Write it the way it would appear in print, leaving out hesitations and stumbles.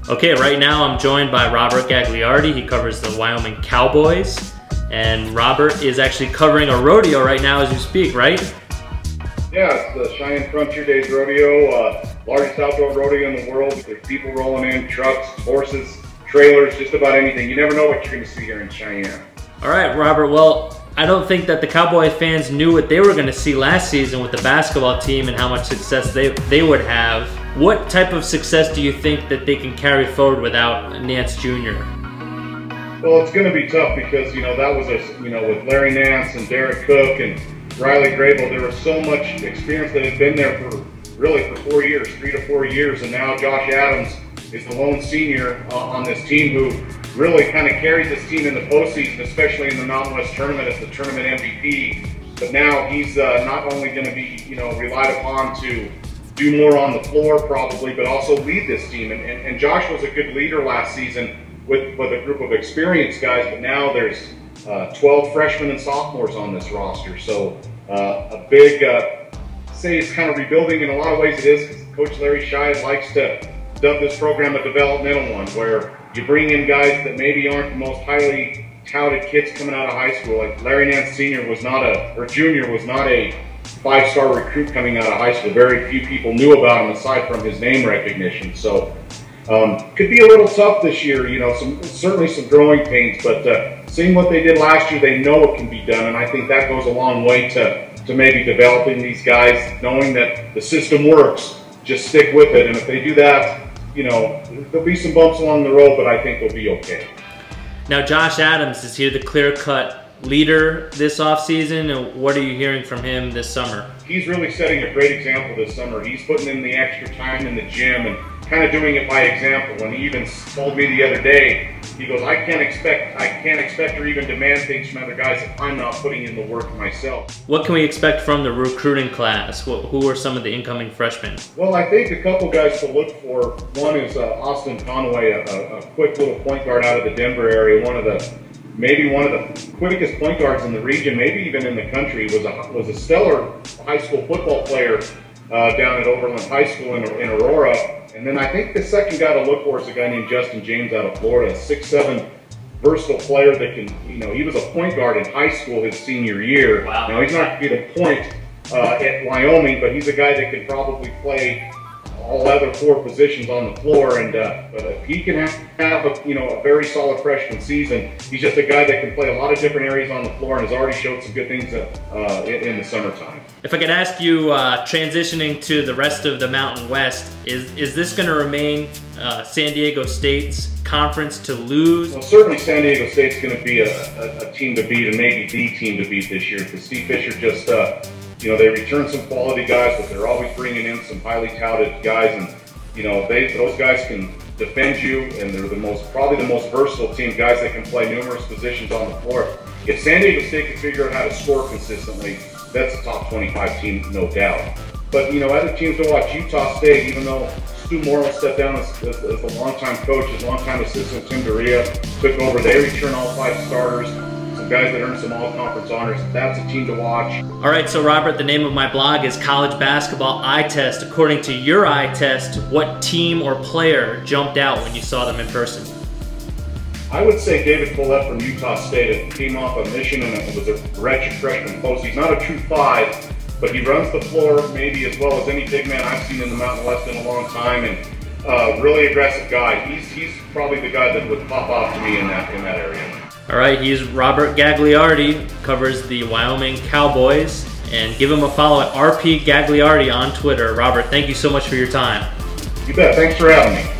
Okay, right now I'm joined by Robert Gagliardi. He covers the Wyoming Cowboys. And Robert is actually covering a rodeo right now as you speak, right? Yeah, it's the Cheyenne Frontier Days Rodeo, largest outdoor rodeo in the world. There's people rolling in, trucks, horses, trailers, just about anything. You never know what you're going to see here in Cheyenne. All right, Robert. Well, I don't think that the Cowboy fans knew what they were going to see last season with the basketball team and how much success they would have. What type of success do you think that they can carry forward without Nance Jr.? Well, it's going to be tough because, that was with Larry Nance and Derek Cook and Riley Grable, there was so much experience that had been there for 4 years, 3 to 4 years, and now Josh Adams is the lone senior on this team who really kind of carried this team in the postseason, especially in the Mountain West tournament as the tournament MVP. But now he's not only going to be, relied upon to do more on the floor probably, but also lead this team. And Josh was a good leader last season with a group of experienced guys, but now there's 12 freshmen and sophomores on this roster. So a big, say it's kind of rebuilding in a lot of ways it is, because Coach Larry Shai likes to dub this program a developmental one, where you bring in guys that maybe aren't the most highly touted kids coming out of high school. Like Larry Nance Jr. was not a 5-star recruit coming out of high school. Very few people knew about him aside from his name recognition. So could be a little tough this year, certainly some growing pains, but seeing what they did last year, they know it can be done, and I think that goes a long way to maybe developing these guys, knowing that the system works. Just stick with it, and if they do that, there'll be some bumps along the road, but I think they'll be okay. Now, Josh Adams, is he the clear-cut leader this offseason, and what are you hearing from him this summer? He's really setting a great example this summer. He's putting in the extra time in the gym and kind of doing it by example. And he even told me the other day, he goes, I can't expect or even demand things from other guys if I'm not putting in the work myself. What can we expect from the recruiting class? Who are some of the incoming freshmen? Well, I think a couple guys to look for. One is Austin Conway, a quick little point guard out of the Denver area, maybe one of the quickest point guards in the region, maybe even in the country. Was a stellar high school football player down at Overland High School in Aurora. And then I think the second guy to look for is a guy named Justin James out of Florida, a 6'7", versatile player that can, he was a point guard in high school his senior year. Wow. Now he's not going to be the point at Wyoming, but he's a guy that can probably play all other 4 positions on the floor, and but if he can have a very solid freshman season, he's just a guy that can play a lot of different areas on the floor and has already showed some good things in the summertime. If I could ask you, transitioning to the rest of the Mountain West, is this going to remain San Diego State's conference to lose? Well, certainly San Diego State's going to be a team to beat, and maybe the team to beat this year, because Steve Fisher just they return some quality guys, but they're always bringing in some highly touted guys, and those guys can defend you, and they're probably the most versatile team, guys that can play numerous positions on the floor. If San Diego State can figure out how to score consistently, that's a top 25 team, no doubt. But other teams to watch, Utah State, even though Stu Morrill stepped down as the longtime coach, his longtime assistant Tim Doria took over, they return all 5 starters. Guys that earned some all-conference honors. That's a team to watch. All right, so Robert, the name of my blog is College Basketball Eye Test. According to your eye test, what team or player jumped out when you saw them in person? I would say David Collette from Utah State. It came off a mission and it was a redshirt freshman post. He's not a true 5, but he runs the floor maybe as well as any big man I've seen in the Mountain West in a long time, and really aggressive guy. He's probably the guy that would pop off to me in that area. All right, he's Robert Gagliardi, covers the Wyoming Cowboys, and give him a follow at RP Gagliardi on Twitter. Robert, thank you so much for your time. You bet. Thanks for having me.